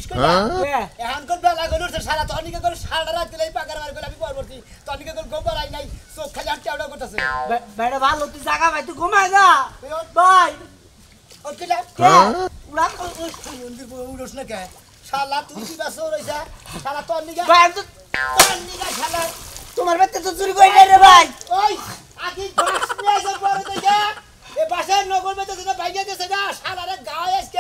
জানিস কইয়া এখন কোন বেলা গলুর সারা তনিকে করে সারা রাত দিলাই পাকার মার গলা আমি পরবর্তী তনিকে করে গোবর আই নাই চোখ খালি আর টাউডা করতেছে বেড়া ভালো তুই জায়গা ভাই তুই ঘুমাই যা ভাই ওকে যা উড়া মন্দির উড়ছ না কে শালা তুই কি বাসো রইছা শালা তনিকে ভাই তনিকে শালা তোমার বাচ্চা তো চুরি করে নাই রে ভাই ওই আকি বাস নিয়ে আসা পরে দেখা এ বাসায় নগর বেতে না ভাইয়া গেছে না শালারে গায়ে আজকে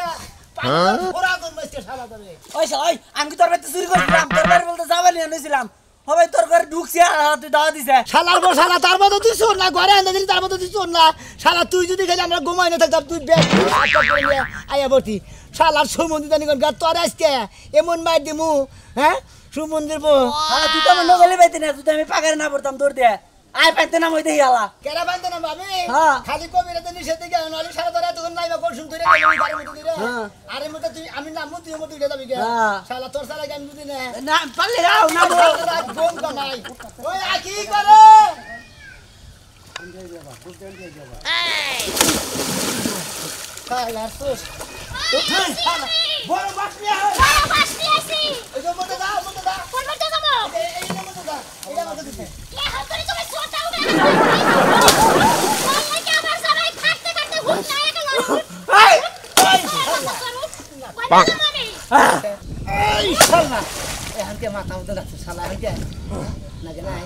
পানি ভরা করে মাসকে শালা ধরে ওই আমি কি তোর বাচ্চা চুরি করেছিলাম তোর বাড়ি বলতে যাবানি এনেছিলাম হবে তোর ঘরে ঢুকছি আর তুই দাওয়া দিছে শালার বল শালা তার মতো তুই শোন না ঘরে আনতে দিলি তার মতো তুই শোন না শালা তুই যদি খালি আমরা ঘুমাই না থাকতাম তুই ব্যাগ আয়া বলতি শালার সুমন্দির দানি গা তোর আজকে এমন মার দিমু হ্যাঁ সুমন্দির বো হ্যাঁ তুই তো আমার নগলে পাইতে না তুই আমি পাকারে না পড়তাম দৌড় দিয়ে আয় পাইতে না মই দেখি আলা কেরা বানতে না ভাবি হ্যাঁ খালি কবিরাতে নিষেধ দিকে নালি সারা ধরে তখন নাইবা কোন শুন ধরে গাড়ি মতো দিরে আরে মতো তুই আমি নাম তুই মতো দিতে যাবি কে শালা তোর শালা গান বুঝি না না পারলে যাও না বোম কামাই ওই আকি করে শালা সোস বড় বাস নিয়ে আসি এই যে মতো দাও কোন মধ্যে যাবো এই না মতো দাও এটা মতো দিতে কে হাত করে তুমি ছোটাও না ওই কি আমার সবাই থাকতে থাকতে হুট না গেল এই এই শালা এখন কে মাথা মতো রাখছ শালা কে নাকি নাই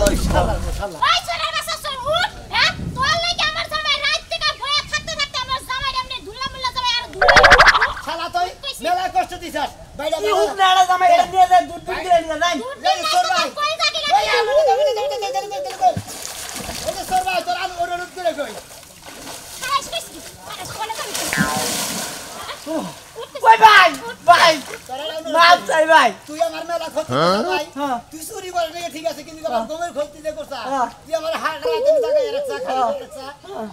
ওই শালা ওই চলে বাসা সর উঠ হ্যাঁ তোর লাগি আমার সবাই রাত থেকে বয়া থাকতে থাকতে আমার জামাই এমনি ধুলা মুল্লা জামাই আর ধুলা শালা তুই মেলা কষ্ট দিছস বাইরে কি হুক না আলা জামাই এটা নিয়ে যায় দুধ দিলে নিয়ে যায় এই সর ভাই কই জানি না এই সর ভাই তোর আন ওর করে কই খাইছ কইছি আরে কোনে যাবি ওই ভাই ভাই মাপ চাই ভাই তুই আমার মেলা ক্ষতি ভাই তুই চুরি করে নিয়ে ঠিক আছে কিন্তু আমার গোমের ক্ষতি যে করছা তুই আমার হাড় রাতে জায়গায় রাখছা খালি রাখছা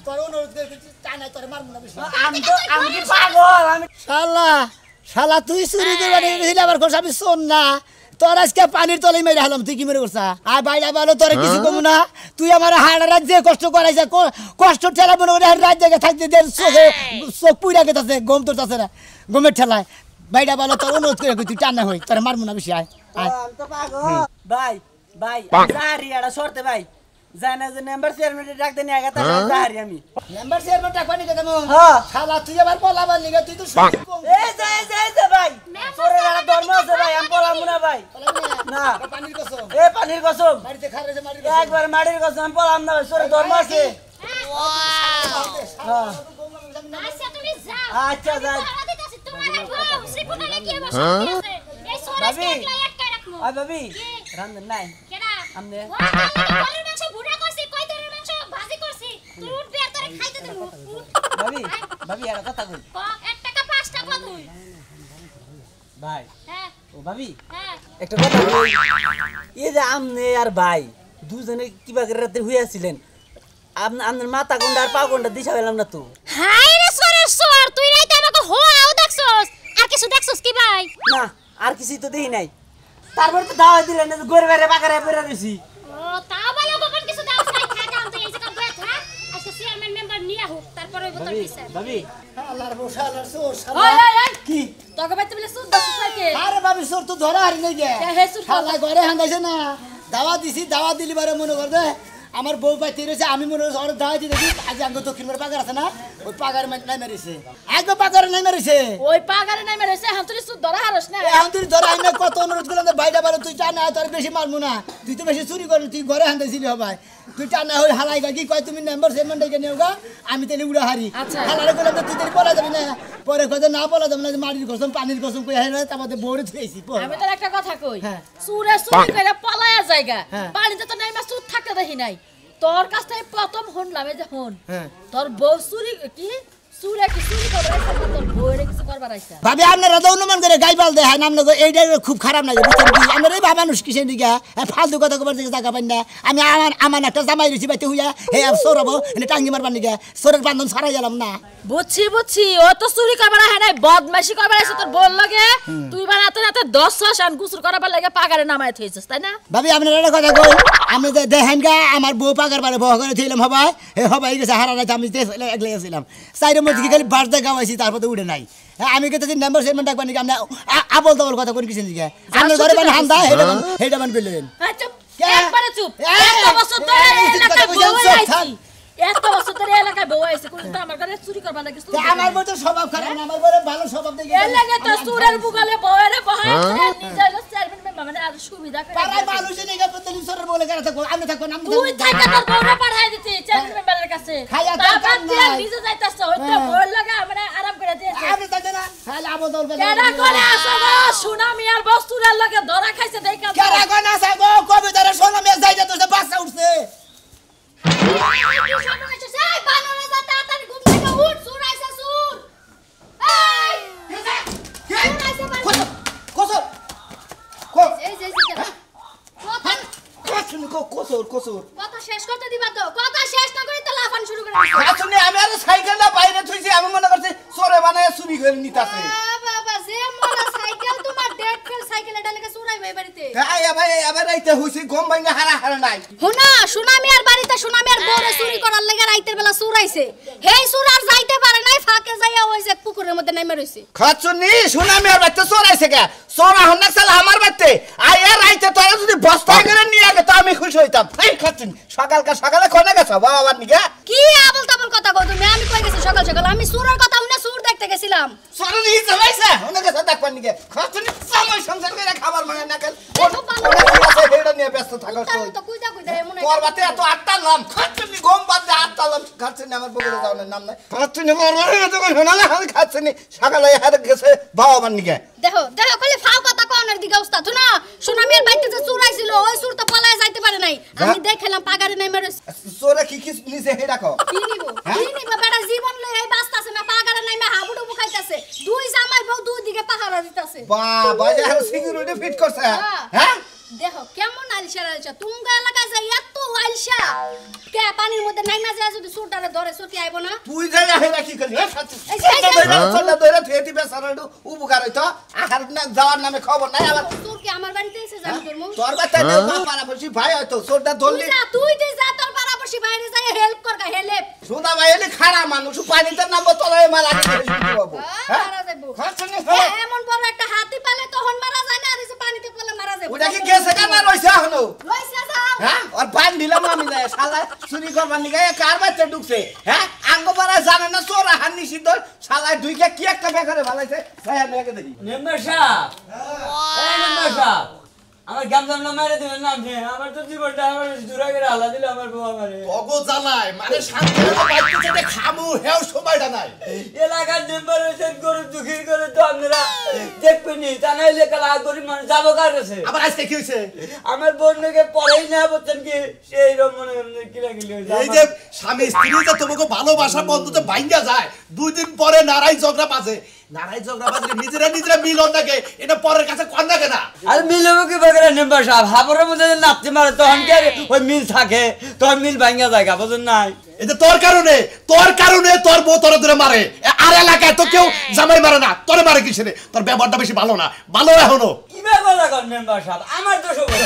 তোর অনুরোধ করে টানাই তোর মারমু না বেশি আমি কি পাগল আমি শালা তুই চুরি করে নিয়ে গেছিলি আবার কোন আমি শোন না তোর আজকে পানির তলে মেরে হলাম তুই কি মেরে করছা আর বাইরে ভালো তোর কিছু কমু না তুই আমার হাড় রাত যে কষ্ট করাইছে কষ্ট ঠেলা মনে করে রাত জায়গায় থাকতে দে চোখ পুইরা গেছে গম তোর আছে না গমের ঠেলায় বাইরে ভালো তোর অনুরোধ করে তুই টানা হই তোর মারমু না বেশি আয় আমি তো পাগল ভাই ভাই জারি এটা সরতে ভাই জানা যে নাম্বার চেয়ারম্যান ডাক দেনি আগে তা জারি আমি মেম্বার চেয়ারম্যান টাকা পানি দেবো হ্যাঁ শালা তুই আবার পলাবার নিগা তুই তো শুনি কম এই যে ভাই তোরে গাড়া ধর্ম আছে ভাই আমি বললাম না ভাই না পানির কসম এ পানির কসম বাড়িতে খারে যে মারি একবার মাটির কসম আমি বললাম না তোরে ধর্ম আছে হ্যাঁ আচ্ছা তুমি যাও আচ্ছা যাই তোমার বউ শ্রীপুনা নাকি আমার সাথে আছে এই সোরেশ একলা একটাই রাখমু ওই ভাবি রান্ধন নাই কেডা আমনে গরুর মাংস বুড়া করছি কই গরুর মাংস ভাজি করছি তুই উঠবি আর তোরে খাইতে দেব ভাবি আর কথা কই 1 টাকা 5 টাকা তুই ভাই হ্যাঁ ও ভাবি হ্যাঁ একটা কথা কই এই যে আমনে আর ভাই দুজনে কিবা করে রাতে হইয়াছিলেন আপনার মাথা কোনটা আর পা কোনটা দিশা পেলাম না তো হাই রে সোরেশ সর তুই রাইতে আমাকে হোয়াও দেখছস আর কিছু দেখছস কি ভাই না আর কিছুই তো দেখি নাই তারপর তো দাওয়া দিলেন না গরে বেরে পাকারে পড়ে রইছি ও তাও ভালো গোপন কিছু দাও নাই থাকা আমি তো এই জায়গা বয়ে থাক আচ্ছা চেয়ারম্যান মেম্বার নিয়া হোক তারপরে বোতল দিছে ভাবি আল্লাহর বসালার সোর ওই শালা ওই কি তোকে বাইতে বলে সুদ দাস সাইকে আরে বাবি সোর তো ধরা হারি নাই গে হে সুর শালা ঘরে হান্দাইছে না দাওয়া দিছি দাওয়া দিলি বারে মনে কর দে আমার বউ পাইতে রয়েছে আমি মনে হচ্ছে অনেক দাওয়া দিয়ে দেখি আজ আঙ্গ দক্ষিণ পাগার আছে না ওই পাগার নাই মেরেছে আগে পাগারে নাই মেরেছে ওই পাগারে নাই মেরেছে এখন তুই সুদ ধরা হারস না এখন তুই ধরা আইনা কত অনুরোধ করলাম বাইরে বারো তুই টানা তোর বেশি মারবো না তুই তো বেশি চুরি করলি তুই ঘরে হান্দাইছিলি হবাই তুই টানা হই হালাই গা কি কয় তুমি মেম্বার চেয়ারম্যান ডেকে নেও গা আমি তাহলে উড়া হারি হালারে করলাম তুই তাহলে পলা যাবি না পরে কথা না পলা যাবি না মাটির কসম পানির কসম কই হাই না তারপরে বউরে থুইছি আমি তোর একটা কথা কই হ্যাঁ। সুরে চুরি কইরা পলায়া জায়গা হ্যাঁ। পানিতে তো নাই মা সুদ থাকতে দেখি নাই তোর কাছ থেকে প্রথম শুনলাম এই যে হন হ্যাঁ। তোর বউ চুরি কি চুরি কি চুরি করবার আইছে না তোর বউরে কিছু করবার আইছে ভাবি আপনারা তো অনুমান করে গাইবাল দেয় নাম লোক এইটা খুব খারাপ লাগে বুঝছেন কি আমরা এই ভাবা মানুষ কিসের দিকে ফালতু কথা কবার দিকে জায়গা পাই না আমি আমার একটা জামাই রয়েছি বাইতে হইয়া হে সরাবো এনে টাঙ্গি মারবার নিকে সরের বান্ধন ছাড়াই গেলাম না বুঝছি ও তো চুরি করবার আহে নাই বদমাশি করবার আইছে তোর বল লাগে তুই বানাতে নাতে 10 ছস আন গুসুর করবার লাগে পাগারে নামায় থইছস তাই না ভাবি আপনারা একটা কথা কই আমি যে দেখেন গা আমার বউ পাগার বারে বহ করে থইলাম হবাই হে হবাই গেছে হারা রাতে আমি একলাই গেছিলাম চাইরে মধ্যে খালি বার্থডে গাওয়াইছি তারপরে উড়ে নাই হ্যাঁ আমি কিন্তু মেম্বার চেয়ারম্যান ডাকবা নাকি আপনি আবল তাবল কথা কোন কিছু লিখে আমার ঘরে বান হান্দা হেডা বান কইলেন এই চুপ একবারে চুপ এত বছর ধরে এলাকায় বউ আইছি এত বছর ধরে এলাকায় বউ আইছে কোন তো আমার ঘরে চুরি করবা লাগে তুই আমার বউ তো স্বভাব খারাপ না আমার বউয়ের ভালো স্বভাব দেখি এর লাগে তো চুরের বুগালে বউয়েরে বহায় নিজে চেয়ারম্যান মেম্বার মানে আর সুবিধা করে পাড়ায় মানুষে নেগা প্রতিদিন সরের বলে কেন থাকো আমি থাকো না তুই থাকা তোর বউরে পাঠাই দিতি চেয়ারম্যান মেম্বারের কাছে তারপর তুই নিজে যাইতাছ হইতো বউয়ের লাগে আমরা আরাম করে দিয়েছে আমি থাকতে না খালি আবল তাবল কেডা করে আসো গো সুনামি আর বস্তুরের লাগে ধরা খাইছে দেইকা কেডা কোন আছে গো কবিতারে শোনা মে যাইতে তো বাচ্চা উঠছে কথা শেষ করতে দিবা তো কথা শেষ না করে তো লাফান শুরু করে আমি আর সাইকেলটা বাইরে থুইছি আমি মনে করছি চোরে বানায় চুরি করে নিতাছে বাবা যে মোলা সাইকেল তোমার ডেট ফেল সাইকেল এটা লেগে চুরাই ভাই বাড়িতে আবার রাইতে হইছে গম ভাঙা হারা নাই হুনা সুনামি আর বাড়িতে সুনামি আর বউরে চুরি করার লাগা রাইতের বেলা চুরাইছে হেই চুরার যাইতে পারে নাই ফাঁকে যাইয়া ওই যে পুকুরের মধ্যে নেমে রইছে খাচুনি সুনামি আর বাড়িতে চোরাইছে কে চোরা হন্না চাল আমার বাড়িতে আয়া রাইতে তোরা যদি বস্তায় করে নিয়ে আগে তো আমি খুশি হইতাম এই খাচুনি সকালে কোনে গেছ বাবার নিকে কি আবল তাবল কথা কও তুমি আমি কই গেছি সকাল সকাল আমি চুরার কথা শুনে চুর দেখতে গেছিলাম চোরা নিয়ে চালাইছে ওনে গেছ দেখবার নিকে খাচুনি সময় সংসার করে খাবার মানে না কেন হেডা নিয়ে ব্যস্ত থাকো আমি তো কইতা এমন তোর বাতে এত আটটা নাম খাচুনি গম বাদ দে আটটা নাম খাচুনি আমার বগলে যাওয়ার নাম নাই খাচুনি মরমারে এত কই শোনালে আমি খাচুনি সকালে হেডা গেছে বাবার নিকে দেখো কইলে ফাও কথা কোনের দিকে উস্তাদ না সুনামি আর বাড়িতে যে চুরাইছিল ওই চুর তো পলায় যাইতে পারে নাই আমি দেখলাম পাগারে নেমে রইছে চোরা কি নিছে হেডা কো কি নিব বেটা জীবন লই এই বাস্তাছে না পাগারে নেমে হাবুডু খাইতাছে দুই জামাই বউ দুই দিকে পাহারা দিতাছে বাবা যার সিকিউরিটি ফিট করছে হ্যাঁ দেখো কেমন আলসা তুমগা এলাকায় যাই এত আলসা কে পানির মধ্যে নাইমা যায় যদি সুরটারে ধরে সতি আইবো না তুই যাই হেডা কি করলি চল ধরে তুই বেসারাডু উপকার হইতো আহার না যাওয়ার নামে খবর নাই আবার তোর কি আমার বাড়িতে এসে যাবি তোর মুখ তোর বাচ্চা না পাড়াপড়শি ভাই হয়তো চোরটা ধরলি তুই যা তোর পাড়াপড়শি বাইরে যাই হেল্প কর হেল্প সুদা ভাই এলি খারাপ মানুষ পানিতে নামবো তোরাই মারা গেছে বাবু মারা যাইবো এমন বড় একটা হাতি পালে তখন মারা যায় না আর এসে পানিতে পড়লে মারা যাবে ওটা কি গেছে কেন রইছে এখনো রইছে যাও হ্যাঁ আর বান দিলাম আমি না শালা চুরি করবার নিগে কার বাচ্চা ঢুকছে হ্যাঁ আঙ্গপাড়া জানে না চোর হান নিষিদ্ধ শালা দুইটা কি একটা বেকারে ভালাইছে ছায়া মেয়েকে দেখি মেম্বার সাহেব এই মেম্বার সাহেব আমার গামজাম না মেরে দিবেন না আপনি আমার তো জীবনটা আমার জুড়া করে হালা দিল আমার বউ আমারে অগো জ্বালায় মানে শান্তি বাইতে যেতে খামু হেও সময়টা নাই এলাকার মেম্বার হইছেন গরু দুঃখী করে তো আপনারা দেখবেনি তা নাইলে কালা গরিব মানুষ যাবো কার কাছে আবার আজকে কি হইছে আমার বোনকে পড়াই না বলছেন কি সেই রকম মনে কিলাকিলি হইছে এই যে স্বামী স্ত্রী যে তোমাকে ভালোবাসা বন্ধুতে ভাঙ্গা যায় দুই দিন পরে নারাই ঝগড়া বাজে নারাই ঝগড়া বাজে নিজেরা মিলন থাকে এটা পরের কাছে কর না কেনা আর মিলবো কি বাগেরা মেম্বার সাহেব হাবরের মধ্যে নাচতে মারে তখন কি আর ওই মিল থাকে তখন মিল ভাঙ্গা জায়গা বুঝুন নাই এই যে তোর কারণে তোর বউ তোর ধরে মারে আর এলাকায় তো কেউ জামাই মারে না তোরে মারে কিসেরে তোর ব্যবহারটা বেশি ভালো না ভালো এখনো কি ব্যবহার লাগান মেম্বার সাহেব আমার দোষ হবে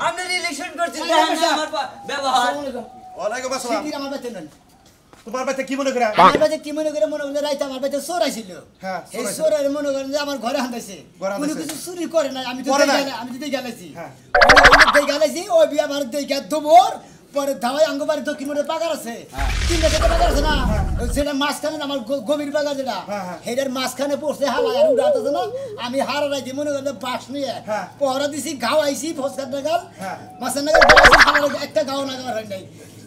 আপনি ইলেকশন করছেন আমার ব্যবহার ওয়ালাইকুম আসসালাম কি আমার বাচ্চা নন তোমার বাচ্চা কি মনে করে আমার বাচ্চা কি মনে করে রাইতে আমার বাচ্চা চোর আইছিল হ্যাঁ, চোর এই আইছিল। চোরের মনে করেন যে আমার ঘরে হান্দাইছে ঘরে কোনো হান্দাইছে। কিছু চুরি করে নাই আমি তো করে নাই। গেলাইছি হ্যাঁ। গেলাইছি ওই বিয়া আমার দেখা দবর পরে ধাওয়াই আঙ্গবাড়ি দক্ষিণ মোড়ে পাগার আছে তিনটা থেকে পাগার আছে না সেটা মাঝখানে না, আমার গভীর পাগার যেটা হেডের মাঝখানে পড়ছে হালা আর উড়াতেছে না আমি হারা রাইছি মনে করেন বাস নিয়ে হ্যাঁ। পহরা দিছি গাও আইছি ফসকার নাগাল হ্যাঁ। মাছের নাগাল একটা গাও নাগাল হয় নাই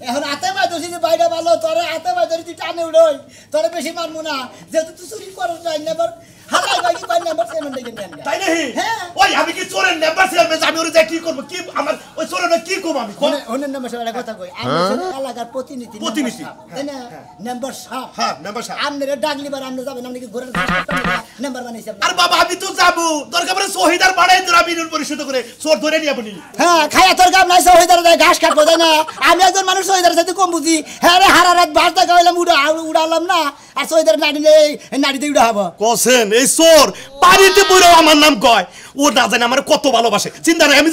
এখন হাতে মাই ধরছি যে বাইরে ভালো তোরে হাতে মাই ধরি তুই টানে উড়োই তোরে বেশি মারবো না যেহেতু তুই চুরি করো নাই নেবার হালাই বাকি পাই নেবার সেমন দেখেন কেন তাই নাকি হ্যাঁ। ওই আমি কি চোরের নেবার ছিলাম আমি ওরে যাই কি করব কি আমার ওই চোরের কি করব আমি অন্য নাম্বার সাহেব একটা কথা কই আমি এলাকার প্রতিনিধি প্রতিনিধি। তাই না নাম্বার সাহেব হ্যাঁ মেম্বার সাহেব আপনারা ডাকলি বার আপনি যাবেন আপনি কি ঘরের নাম্বার বানাইছে আর বাবা আমি তো যাবো দরকার পড়ে শহীদার বাড়াই তোরা বিনুর পরিশোধ করে চোর ধরে নিয়ে আপনি হ্যাঁ খায়া তোর কাম নাই সহিদার ঘাস কাটবো তাই না আমি একজন মানুষ সহিদার সাথে কম বুঝি হ্যাঁ রে হারা রাত ভাত দেখা হইলাম উড়ালাম না আর সইদের নাড়িতে উড়া হবো কসেন এই চোর পানিতে পড়ে আমার নাম কয় ও না জানে আমার কত ভালোবাসে চিন্তা নাই আমি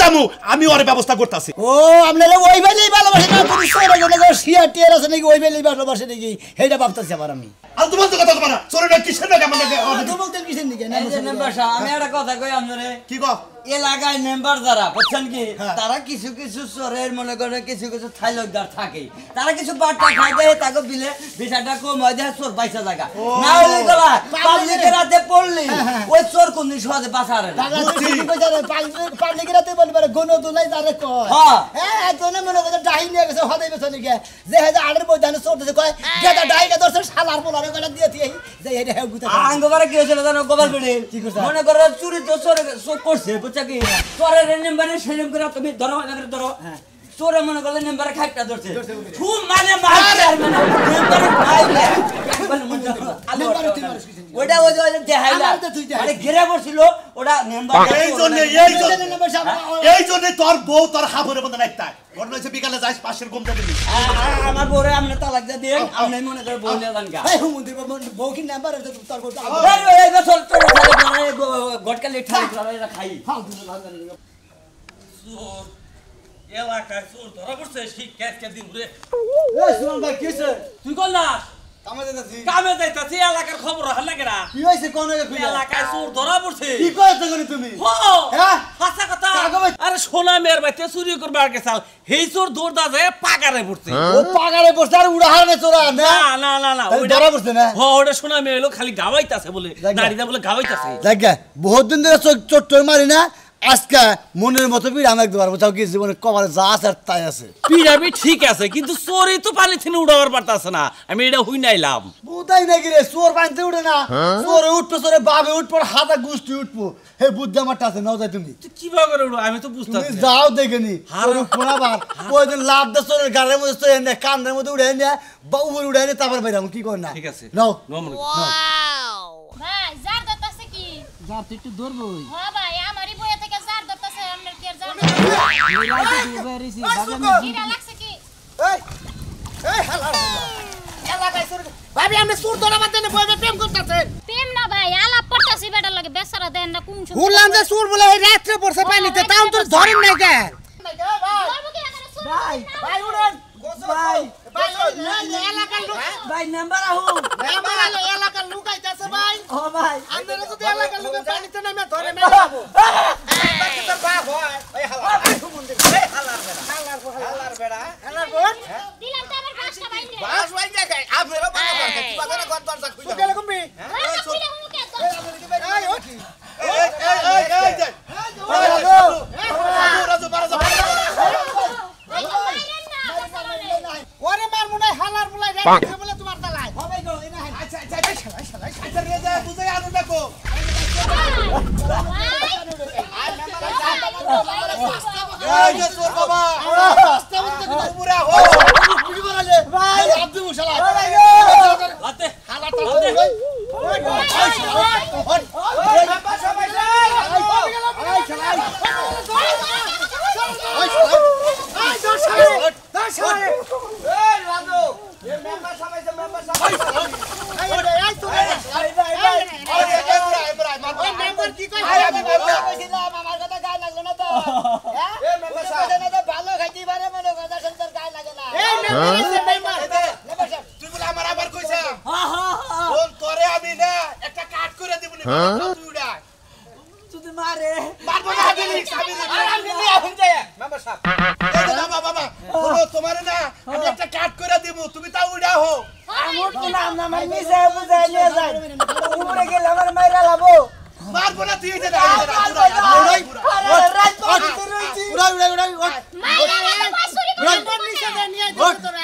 যাবো আমি ওর ব্যবস্থা করতেছি ও আপনারা ওই বেলেই ভালোবাসে না তুমি সরে গেলে শিয়া টিয়ার আছে নাকি ওই বেলেই ভালোবাসে নাকি সেইটা ভাবতেছি আবার আমি আর তোমার তো কথা না চোরের কিসের নাকি আমার নাকি তো বলতেন কিসের নাকি এই যে মেম্বার সাহেব, আমি একটা কথা কই আপনারে, কি কও এলাকায় মেম্বার যারা বুঝছেন কি তারা কিছু কিছু চোরের মনে করে কিছু কিছু থাইলকদার থাকে, তারা কিছু বাট্টা খাই দেয় তাকে বিলে বিষয়টা কম হয় দেয় চোর পয়সা জায়গা না হলে গলা পাবলিকের হাতে পড়লি ওই চোর কোন দিন সহজে বাঁচারে না। পাবলিকের হাতে বলবে গণ দুলাই যারে কয় হ্যাঁ তোনে মনে করে ডাহি নিয়ে গেছে হদাই বেছনে গে যে হেজা আড়ের বইদানে চোরতে কয় গেদা ডাহিটা ধরছে শালার পোলারে কয়টা দিয়ে দিয়ে যে এটা হেউ গুতা আঙ্গবারে কি হয়েছিল জানো গোপাল বেড়ে মনে করো চুরি তো চোর করছে বুঝছা কি চোরের নেম্বারে সেরকম করে তুমি ধরো ধরো চোরে মনে করলে নেম্বারে খাইটা ধরছে খুব মানে মারছে আর মানে নেম্বারে খাইলে একবারে মন আলো ওটা ওই যে দেখাইলা আরে ঘেরে বসছিল ওটা নেম্বার এই জন্য তোর বউ তোর হাবরে মধ্যে নাইতা ঘটনা হইছে বিকালে যাইস পাশের ঘুমটা দিলি আমার বউরে আপনি তালাক দিয়ে দেন আপনি মনে করে বউ নিয়ে যান গা এই হুমুন্দি বউ কি নাম্বার তোর বউ আরে এই বছর তোর সাথে গটকালে ঠাই করে খাই চোর এলাকায় চোর ধরা পড়ছে শিক্ষা দিন ঘুরে এই সুমন ভাই কি হইছে তুই কল না কামে যাইতাছি কামে যাইতাছি এলাকার খবর হাল লাগে না কি হইছে কোন কইলা এলাকায় চোর ধরা পড়ছে কি কইতে করি তুমি হ্যাঁ হাসা কথা আরে সোনা মেয়ের বাইতে চুরি করবার গেছাল হেই চোর দৌড়দা যায় পাগারে পড়ছে ও পাগারে বসে আর উড়াহারে চোরা না না না না ওই ধরা পড়ছে না ওটা সোনা মেয়ে হলো খালি গাওয়াইতাছে বলে নারীদা বলে গাওয়াইতাছে দেখা বহুত দিন ধরে চোট মারি না আজকে মনের মতো পিড় আমি একবার বোঝাও কি জীবনে কবারে যা আছে আর তাই আছে পিরাবি ঠিক আছে কিন্তু চোরই তো পানি থেকে উড়াবার পারতাছে না আমি এটা হুই নাইলাম বুঝাই নাকি রে চোর পানিতে উঠে না চোরে উঠবো চোরে বাবে উঠবো হাতা গুষ্টি উঠবো হে বুদ্ধি আমারটা আছে নাও যাই তুমি তুই কিভাবে করে উড়ো আমি তো বুঝতে তুমি যাও দেখে নি শোনাবার ওই দিন লাভ দে চোরের গাড়ির মধ্যে চড়ে নে কান্দের মধ্যে উড়ে নে বা উপরে উড়ে নে তারপর বাইরাম কি কর না ঠিক আছে নাও ভাই জার দতাছে কি যা তুই একটু ধরবই হ্যাঁ ভাই আমারই বইয়া থেকে জার দতাছে আপনার কি আর জার কিরা লাগছে কি এই এই হালা এলাকায় চোর ভাবি আমরা চোর ধরা বাদ দেনে বইবে প্রেম করতেছে প্রেম না ভাই আলাপ করতেছি বেটার লাগে বেচারা দেন না কোন শুন বললাম যে চোর বলে এই রাত্রে পড়ছে পানিতে তাও তো ধরেন নাই কে ভাই ভাই উড়েন ভাই ভাই এলাকার লোক ভাই নাম্বার আহু আমার এলাকার লোক আইতাছে ভাই ও ভাই আমরা যদি এলাকার লোকে পানিতে নামে ধরে মেরাবো বাকি তোর বাপ হয় এই হালা এই সুমন্দির এই হালার বেড়া হালার বোন দিলাম তো আবার বাসটা বাইরে বাস ওই জায়গায় আপনারা বাবা বাবা কি বাজারে ঘর দরজা খুলে গেল কমবি এই খুলে হুকে তো এই ও কি ওরে মার মুনাই হালার মুলাই রে বলে তোমার তালাই হবে গো এই না আচ্ছা আচ্ছা আচ্ছা রে যা বুঝাই আনো দেখো এই যে তোর বাবা রাস্তা বন্ধ করে উপরে হো কি বলালে ভাই আব্দু মুশালা লাতে হালাটা ওই বাবা সবাই তুই বলে আমার আবার কইছা কোন তোরে আমি না একটা কাট করে দেব না তুই উড়া যদি মারে মারবো না আমি এখন যাই মেম্বার সাহেব এই বাবা বাবা বলো তোমারে না আমি একটা কাট করে দেব তুমি তা উড়া হো আমুর তো নাম না মাই মিছে বুঝাই নিয়ে যাই উপরে গেলে আমার মাইরা লাবো মারবো না তুই এটা উড়াই উড়াই উড়াই মাইরা বাসুরি করে বল নিচে দে নিয়ে যাও তোরা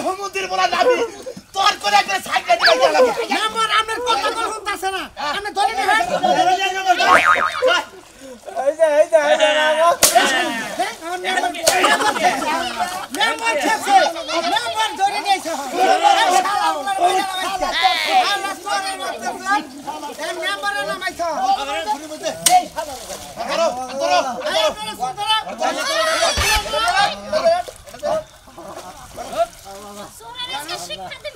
হুমুন্দির বলা নাবি তোর করে একটা সাইকেল দিয়ে লাগে আমার আমার কথা কল হতাছে না আমি ধরে নে এই যে সুরের আজকে শিক্ষা দেব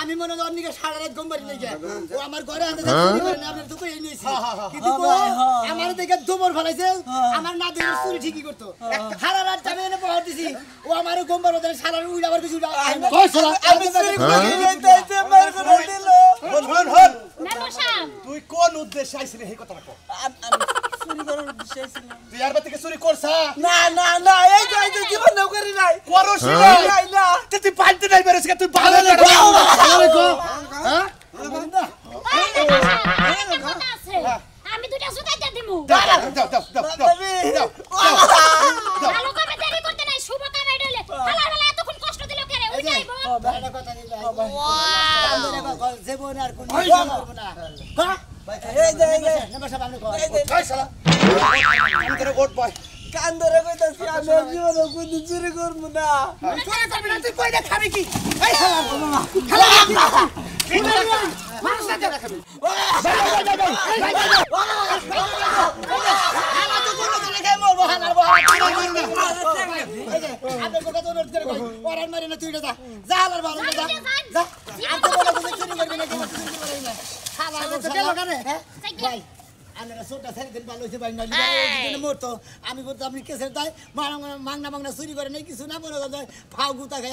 আমি মনে হয় অন্যকে সারা রাত ঘুম পারি নাই ও আমার ঘরে আনতে আপনার দুপুরে নিয়েছি কিন্তু আমার দেখে দুপুর ফেলাইছে আমার না দেখে চুরি ঠিকই করতো সারা রাত আমি এনে পাওয়া দিছি ও আমার ঘুম পারো সারা উইলা আবার কিছু তুই কোন উদ্দেশ্যে আইছিলি এই কথা রাখো চুরি করার উদ্দেশ্যে ছিল তুই আর বাতিকে চুরি করছা না না না এই তো জীবন নাও করি নাই করছ নাই না তুই পাল্টে নাই বেরেছ তুই ভালো হ্যাঁ আমি দুটা সুতাইতে দিমু দাও ভালো কামে দেরি করতে নাই শুভ কামে ডলে হালার বেলা এতক্ষণ কষ্ট দিল কেরে ওই যাইবো ভালো কথা দিলা ওয়াও জীবন আর কোন করব না এই যে নমস্কার আপনি কই ভাই শালা আমি তোরে ওট বয় কান ধরে কইতাছি আমি জীবন কোন চুরি করব না চুরি করবি না তুই কই না খাবি কি এই শালা মানুষ না খাবি আমি বলতো আপনি কেসের দায় মাংনা মাংনা চুরি করে নাই কিছু না মনে ফাউ গুতা খাই